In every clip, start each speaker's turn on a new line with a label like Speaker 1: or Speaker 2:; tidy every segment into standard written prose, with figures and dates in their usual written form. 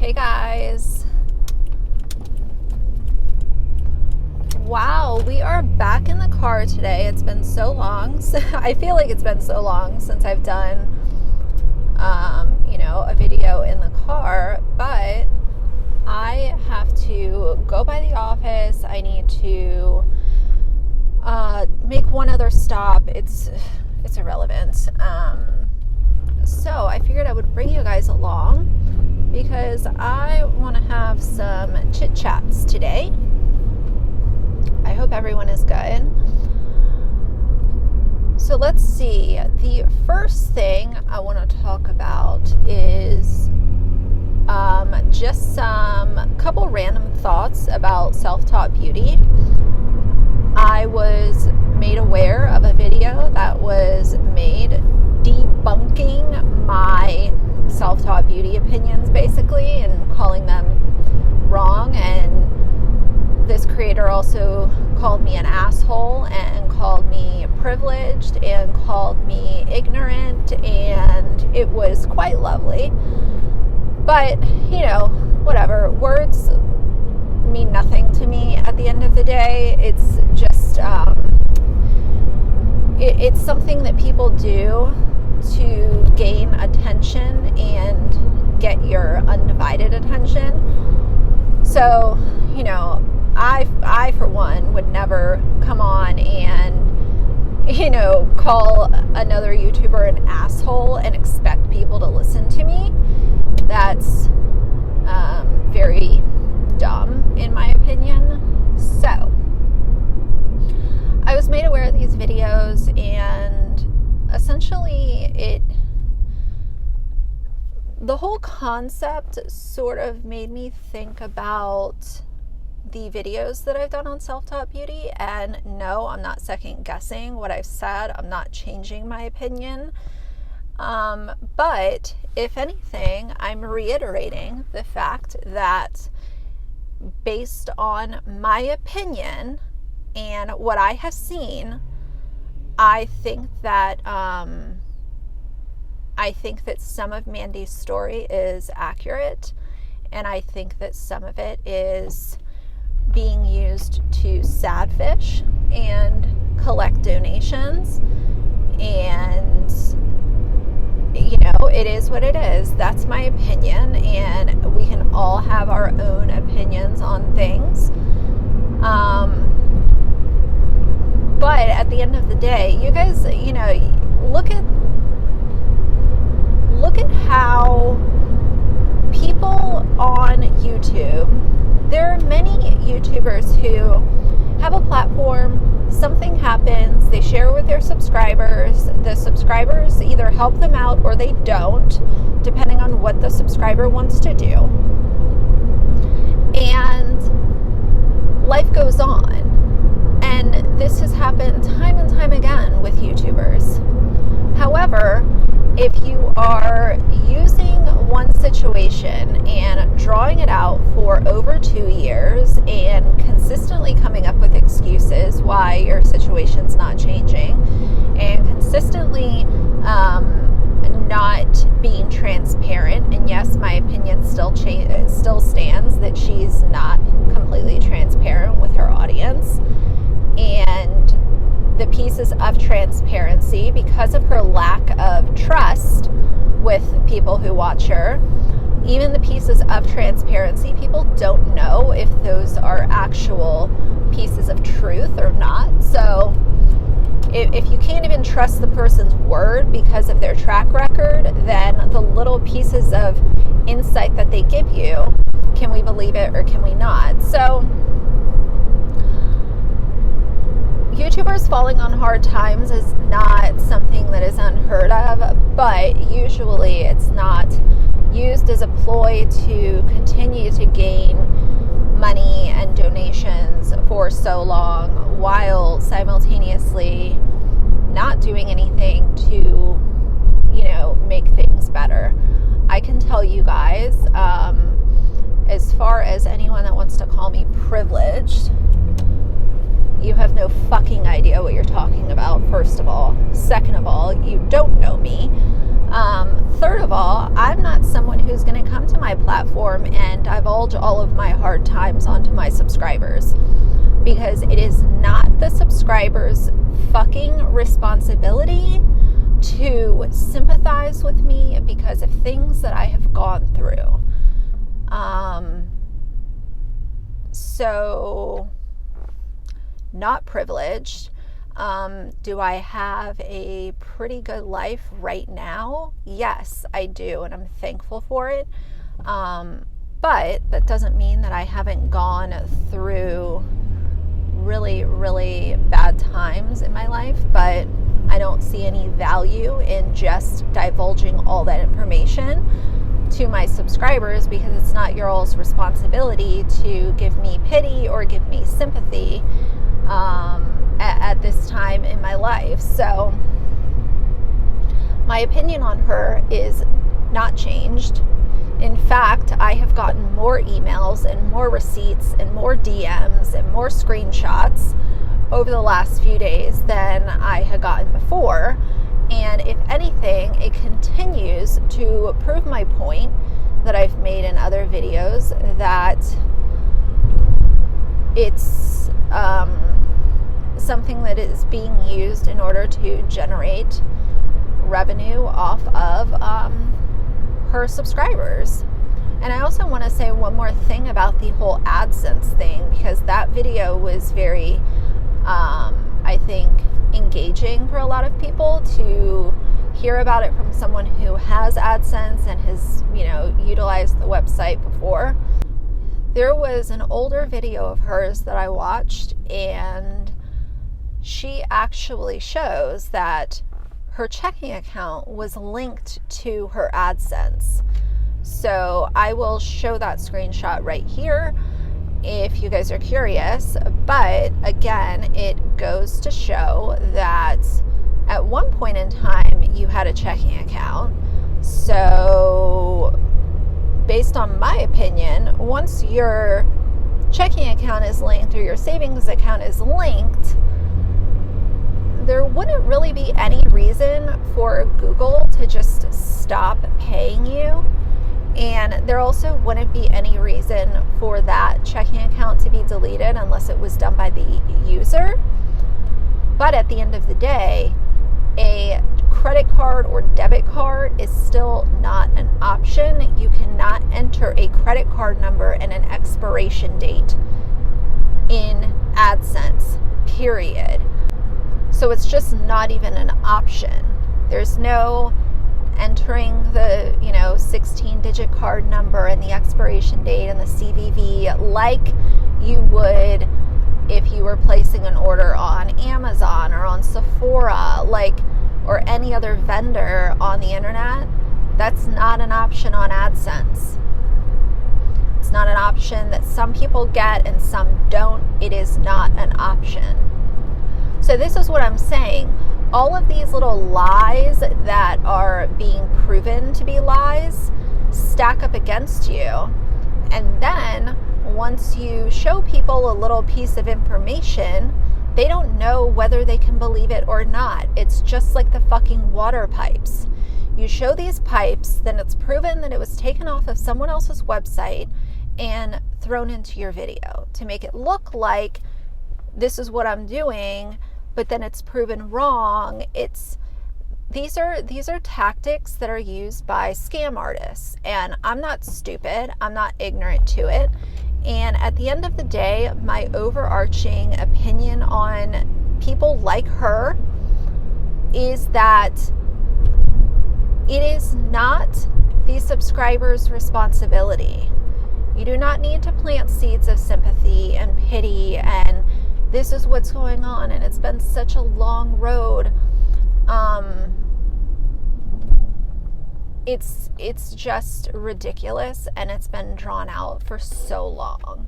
Speaker 1: Hey guys. Wow, we are back in the car today. It's been so long. I feel like it's been so long since I've done, a video in the car, but I have to go by the office. I need to make one other stop. It's irrelevant. So I figured I would bring you guys along because I want to have some chit chats today. I hope everyone is good. So let's see. The first thing I want to talk about is just some couple random thoughts about self-taught beauty. I was made aware of a video that was made debunking my self-taught beauty opinions, basically, and calling them wrong. And this creator also called me an asshole and called me privileged and called me ignorant, and it was quite lovely. But, whatever. Words mean nothing to me at the end of the day. It's just, it's something that people do to gain attention and get your undivided attention. So, I for one would never come on and, call another YouTuber an asshole and expect people to listen to me. That's very dumb, in my opinion. So, I was made aware of these videos, and essentially the whole concept sort of made me think about the videos that I've done on self-taught beauty. And no, I'm not second guessing what I've said. I'm not changing my opinion. But if anything, I'm reiterating the fact that based on my opinion and what I have seen, I think that some of Mandy's story is accurate, and I think that some of it is being used to sadfish and collect donations, and it is what it is. That's my opinion, and we can all have our own opinions on things. But at the end of the day, you guys, look at how people on YouTube, there are many YouTubers who have a platform, something happens, they share with their subscribers, the subscribers either help them out or they don't, depending on what the subscriber wants to do. And life goes on. And this has happened time and time again with YouTubers. However, if you are using one situation and drawing it out for over 2 years and consistently coming up with excuses why your situation's not changing, and consistently not being transparent, and yes, my opinion still stands that she's not completely transparent with her audience, and the pieces of transparency, because of her lack of trust with people who watch her, even the pieces of transparency, people don't know if those are actual pieces of truth or not. So if you can't even trust the person's word because of their track record, then the little pieces of insight that they give you, can we believe it or can we not? So YouTubers falling on hard times is not something that is unheard of, but usually it's not used as a ploy to continue to gain money and donations for so long, while simultaneously not doing anything to, make things better. I can tell you guys, as far as anyone that wants to call me privileged, you have no fucking idea what you're talking about, first of all. Second of all, you don't know me. Third of all, I'm not someone who's going to come to my platform and divulge all of my hard times onto my subscribers, because it is not the subscribers' fucking responsibility to sympathize with me because of things that I have gone through. So, not privileged. Do I have a pretty good life right now? Yes, I do, and I'm thankful for it. But that doesn't mean that I haven't gone through really, really bad times in my life, but I don't see any value in just divulging all that information to my subscribers, because it's not your all's responsibility to give me pity or give me sympathy at this time in my life. So my opinion on her is not changed. In fact, I have gotten more emails and more receipts and more DMs and more screenshots over the last few days than I had gotten before. And if anything, it continues to prove my point that I've made in other videos, that it's something that is being used in order to generate revenue off of her subscribers. And I also want to say one more thing about the whole AdSense thing, because that video was very, I think, engaging for a lot of people to hear about it from someone who has AdSense and has, utilized the website before. There was an older video of hers that I watched, and she actually shows that her checking account was linked to her AdSense. So I will show that screenshot right here if you guys are curious. But again, it goes to show that at one point in time you had a checking account. So based on my opinion, once your checking account is linked or your savings account is linked, there wouldn't really be any reason for Google to just stop paying you. And there also wouldn't be any reason for that checking account to be deleted unless it was done by the user. But at the end of the day, a credit card or debit card is still not an option. You cannot enter a credit card number and an expiration date in AdSense, period. So it's just not even an option. There's no entering the 16-digit card number and the expiration date and the CVV like you would if you were placing an order on Amazon or on Sephora, or any other vendor on the internet. That's not an option on AdSense. It's not an option that some people get and some don't. It is not an option. So this is what I'm saying. All of these little lies that are being proven to be lies stack up against you. And then once you show people a little piece of information, they don't know whether they can believe it or not. It's just like the fucking water pipes. You show these pipes, then it's proven that it was taken off of someone else's website and thrown into your video to make it look like this is what I'm doing, but then it's proven wrong. These are tactics that are used by scam artists, and I'm not stupid. I'm not ignorant to it. And at the end of the day, my overarching opinion on people like her is that it is not the subscriber's responsibility. You do not need to plant seeds of sympathy and pity and this is what's going on, and it's been such a long road. It's just ridiculous, and it's been drawn out for so long.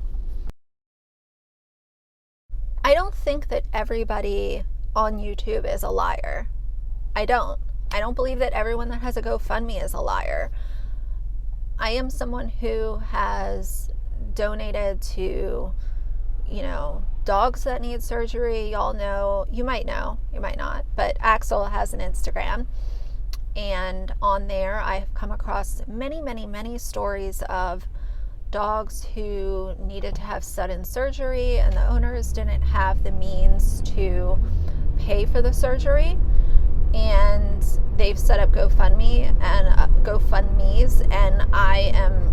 Speaker 1: I don't think that everybody on YouTube is a liar. I don't believe that everyone that has a GoFundMe is a liar. I am someone who has donated to, dogs that need surgery. Y'all know, you might know, you might not, but Axel has an Instagram, And on there, I've come across many, many, many stories of dogs who needed to have sudden surgery and the owners didn't have the means to pay for the surgery. And they've set up GoFundMes, and I am,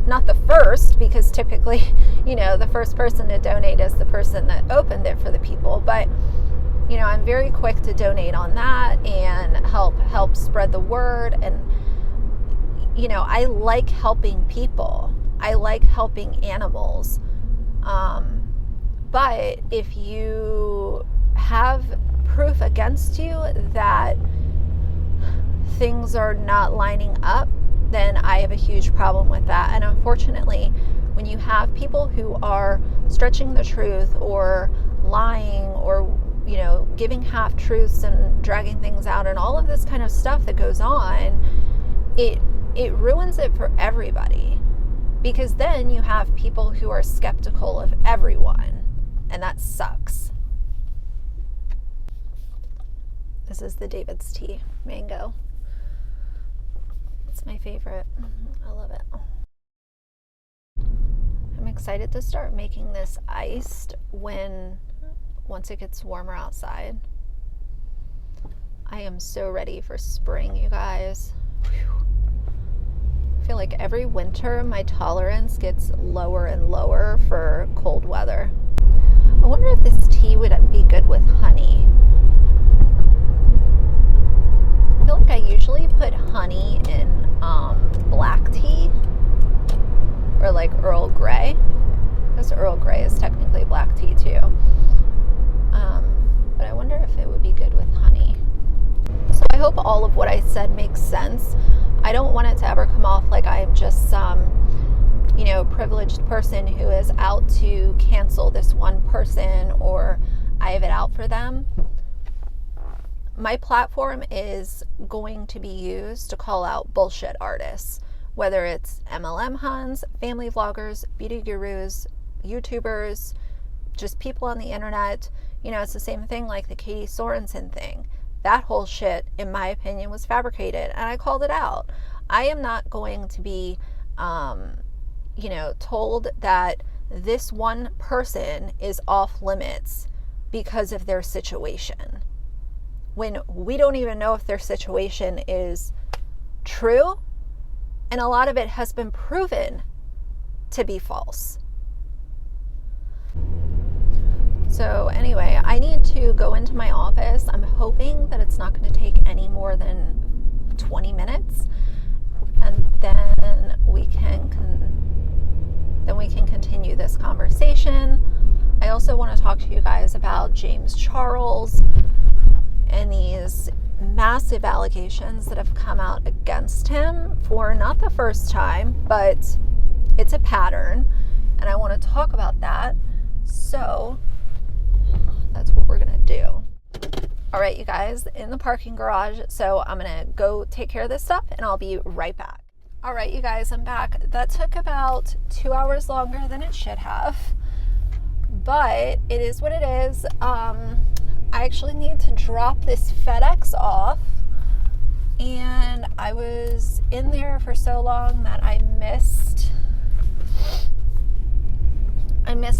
Speaker 1: not the first, because typically, the first person to donate is the person that opened it for the people. But, I'm very quick to donate on that and help spread the word. And, I like helping people. I like helping animals. But if you have proof against you that things are not lining up, then I have a huge problem with that. And unfortunately, when you have people who are stretching the truth or lying or giving half truths and dragging things out and all of this kind of stuff that goes on, it ruins it for everybody, because then you have people who are skeptical of everyone, and that sucks. This is the David's Tea mango. It's my favorite. I love it. I'm excited to start making this iced once it gets warmer outside. I am so ready for spring, you guys. Whew. I feel like every winter my tolerance gets lower and lower for cold weather. I wonder if this tea would be good with honey. I feel like I usually put honey in black tea or like Earl Grey, because Earl Grey is technically black tea too. But I wonder if it would be good with honey. So I hope all of what I said makes sense. I don't want it to ever come off like I am just some, privileged person who is out to cancel this one person or I have it out for them. My platform is going to be used to call out bullshit artists, whether it's MLM Huns, family vloggers, beauty gurus, YouTubers, just people on the internet. It's the same thing like the Katie Sorensen thing. That whole shit, in my opinion, was fabricated, and I called it out. I am not going to be, told that this one person is off limits because of their situation, when we don't even know if their situation is true, and a lot of it has been proven to be false. So anyway, I need to go into my office. I'm hoping that it's not going to take any more than 20 minutes, and then we can continue this conversation. I also want to talk to you guys about James Charles and these massive allegations that have come out against him for not the first time, but it's a pattern, and I want to talk about that. So that's what we're gonna do. All right, you guys, in the parking garage. So I'm gonna go take care of this stuff and I'll be right back. All right, you guys, I'm back. That took about 2 hours longer than it should have, but it is what it is. I actually need to drop this FedEx off, and I was in there for so long that I missed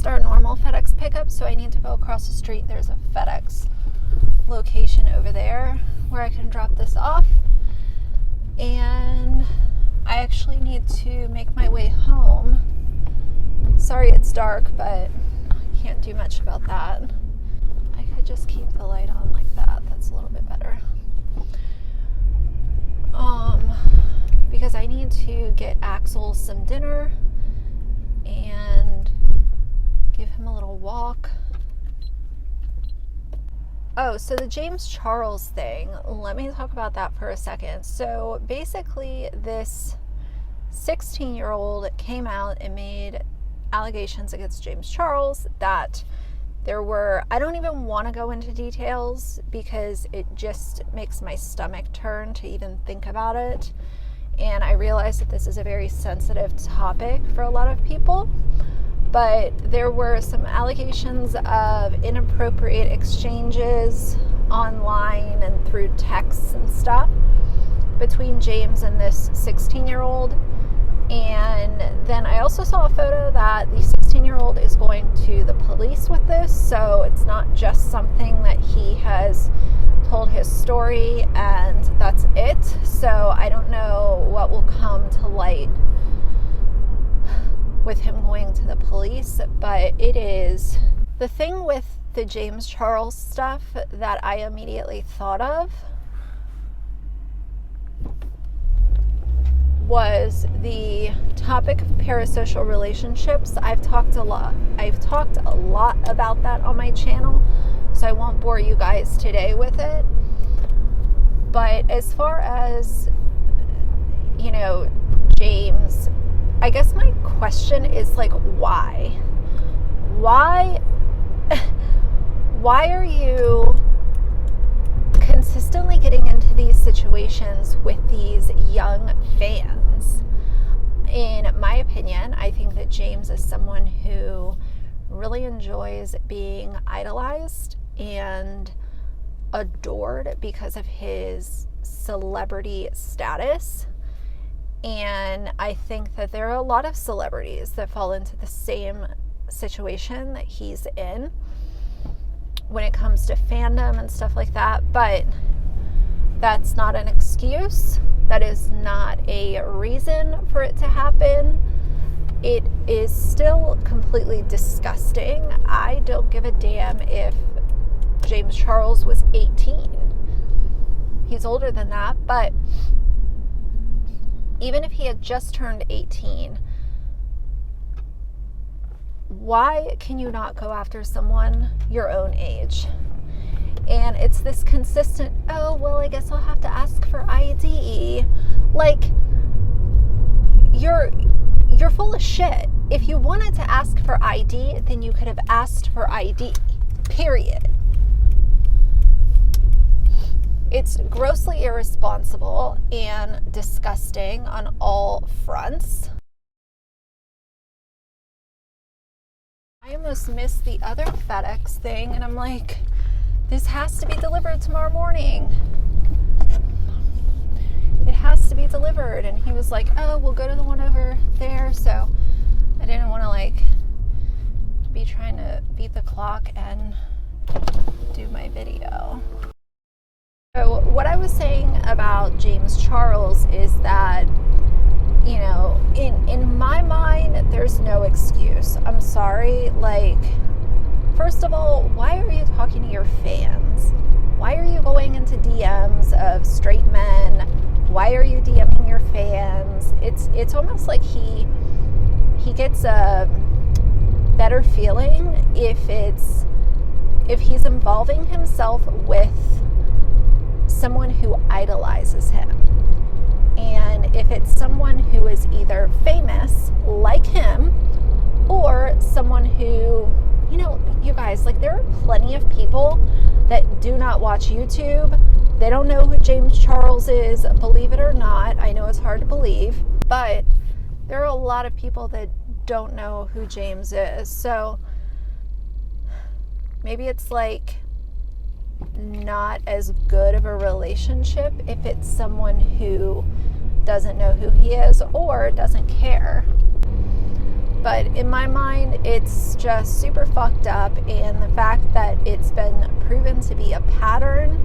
Speaker 1: our normal FedEx pickup, so I need to go across the street. There's a FedEx location over there where I can drop this off, and I actually need to make my way home. Sorry it's dark, but I can't do much about that. I could just keep the light on like that. That's a little bit better. Because I need to get Axel some dinner and give him a little walk. Oh, so the James Charles thing, let me talk about that for a second. So basically, this 16-year-old came out and made allegations against James Charles that there were, I don't even want to go into details because it just makes my stomach turn to even think about it. And I realize that this is a very sensitive topic for a lot of people. But there were some allegations of inappropriate exchanges online and through texts and stuff between James and this 16-year-old. And then I also saw a photo that the 16-year-old is going to the police with this, so it's not just something that he has told his story and that's it. So I don't know what will come to light with him going to the police, but it is the thing with the James Charles stuff that I immediately thought of was the topic of parasocial relationships. I've talked a lot about that on my channel, so I won't bore you guys today with it. But as far as, you know, James, I guess my question is like, why are you consistently getting into these situations with these young fans? In my opinion, I think that James is someone who really enjoys being idolized and adored because of his celebrity status. And I think that there are a lot of celebrities that fall into the same situation that he's in when it comes to fandom and stuff like that. But that's not an excuse. That is not a reason for it to happen. It is still completely disgusting. I don't give a damn if James Charles was 18. He's older than that, but even if he had just turned 18, why can you not go after someone your own age? And it's this consistent, oh, well, I guess I'll have to ask for ID. Like, you're full of shit. If you wanted to ask for ID, then you could have asked for ID, period. It's grossly irresponsible and disgusting on all fronts. I almost missed the other FedEx thing, and I'm like, this has to be delivered tomorrow morning. It has to be delivered. And he was like, oh, we'll go to the one over there. So I didn't want to like be trying to beat the clock and do my video. So what I was saying about James Charles is that, you know, in my mind, there's no excuse. I'm sorry. Like, first of all, why are you talking to your fans? Why are you going into DMs of straight men? Why are you DMing your fans? It's almost like he gets a better feeling if he's involving himself with someone who idolizes him. And if it's someone who is either famous like him or someone who, you know, you guys, like, there are plenty of people that do not watch YouTube. They don't know who James Charles is, believe it or not. I know it's hard to believe, but there are a lot of people that don't know who James is. So maybe it's like not as good of a relationship if it's someone who doesn't know who he is or doesn't care. But in my mind, it's just super fucked up, and the fact that it's been proven to be a pattern,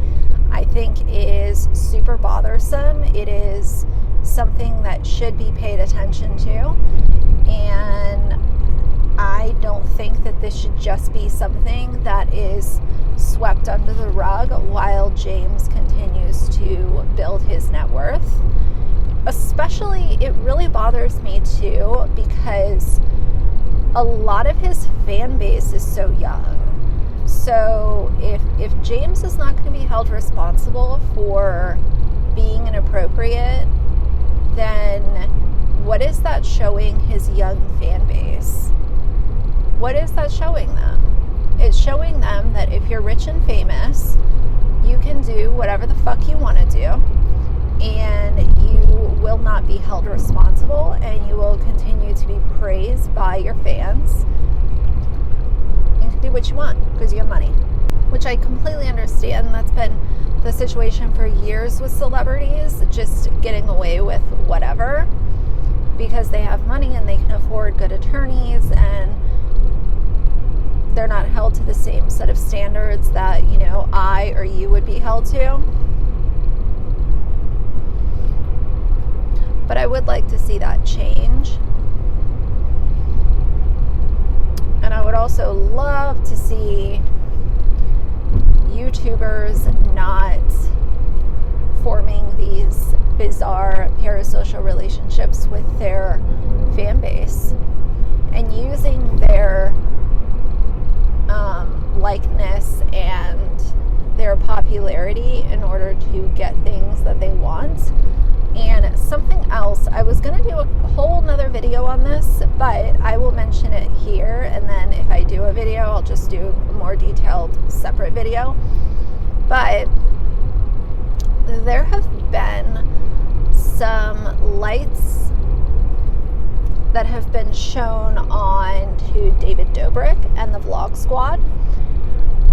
Speaker 1: I think, is super bothersome. It is something that should be paid attention to, and I don't think that this should just be something that is swept under the rug while James continues to build his net worth. Especially, it really bothers me too because a lot of his fan base is so young. So if James is not going to be held responsible for being inappropriate, then what is that showing his young fan base? What is that showing them? It's showing them that if you're rich and famous, you can do whatever the fuck you want to do, and you will not be held responsible, and you will continue to be praised by your fans. You can do what you want because you have money. which I completely understand. That's been the situation for years with celebrities, just getting away with whatever because they have money and they can afford good attorneys, and they're not held to the same set of standards that, you know, I or you would be held to. But I would like to see that change. And I would also love to see YouTubers not forming these bizarre parasocial relationships with their fan base and using their likeness and their popularity in order to get things that they want. And something else, I was going to do a whole nother video on this, but I will mention it here, and then if I do a video, I'll just do a more detailed separate video. But there have been some lights that have been shown on to David Dobrik and the Vlog Squad.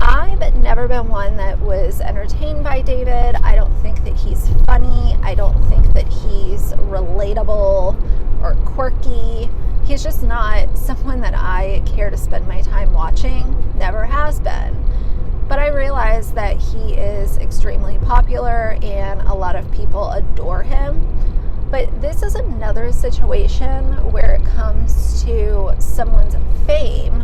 Speaker 1: I've never been one that was entertained by David. I don't think that he's funny. I don't think that he's relatable or quirky. He's just not someone that I care to spend my time watching. Never has been. But I realize that he is extremely popular and a lot of people adore him. But this is another situation where it comes to someone's fame,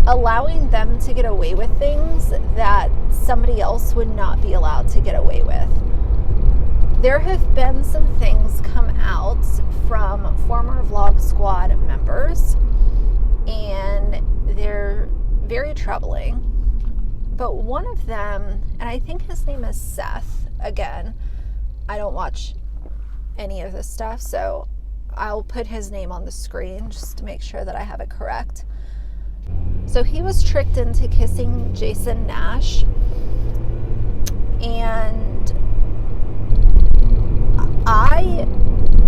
Speaker 1: allowing them to get away with things that somebody else would not be allowed to get away with. There have been some things come out from former Vlog Squad members, and they're very troubling. But one of them, and I think his name is Seth, again, I don't watch any of this stuff, so I'll put his name on the screen just to make sure that I have it correct. So he was tricked into kissing Jason Nash, and I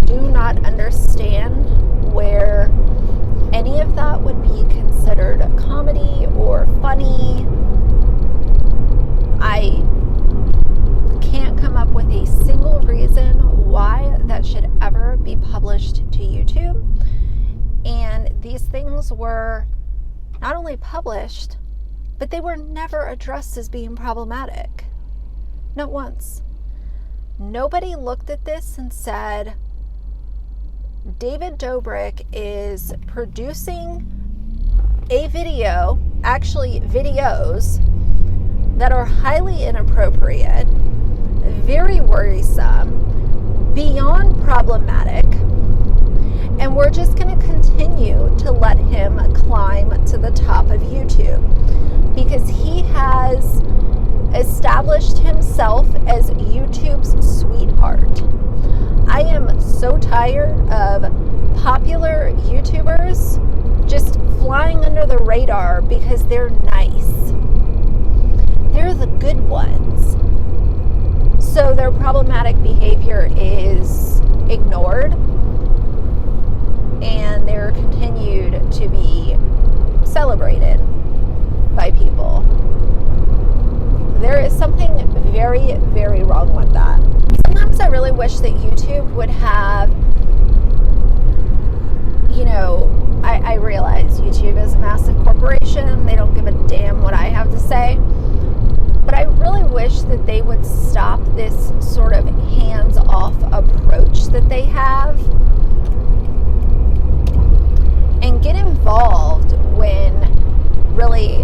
Speaker 1: do not understand where any of that would be considered a comedy or funny. I can't come up with a single reason why that should ever be published to YouTube. And these things were not only published, but they were never addressed as being problematic. Not once. Nobody looked at this and said, David Dobrik is producing a video, actually videos, that are highly inappropriate, very worrisome, beyond problematic, and we're just going to continue to let him climb to the top of YouTube because he has established himself as YouTube's sweetheart. I am so tired of popular YouTubers just flying under the radar because they're nice. They're the good ones. So their problematic behavior is ignored, and they're continued to be celebrated by people. There is something very, very wrong with that. Sometimes I really wish that YouTube would have, you know, I realize YouTube is a massive corporation. They don't give a damn what I have to say. But I really wish that they would stop this sort of hands-off approach that they have and get involved when really,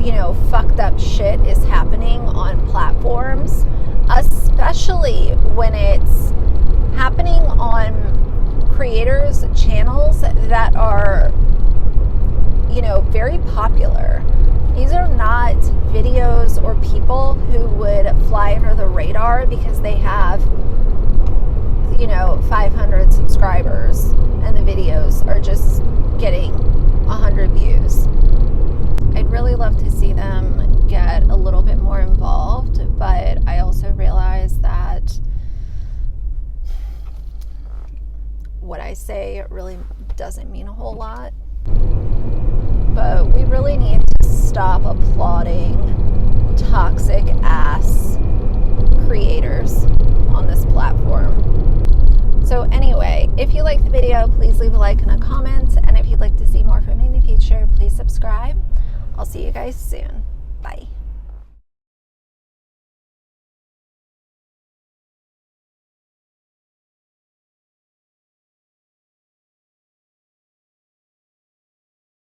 Speaker 1: you know, fucked up shit is happening on platforms, especially when it's happening on creators' channels that are, you know, very popular. These are not videos or people who would fly under the radar because they have, you know, 500 subscribers and the videos are just getting 100 views. I'd really love to see them get a little bit more involved, but I also realize that what I say really doesn't mean a whole lot. But we really need to stop applauding toxic ass creators on this platform. So anyway, if you like the video, please leave a like and a comment. And if you'd like to see more from me in the future, please subscribe. I'll see you guys soon. Bye.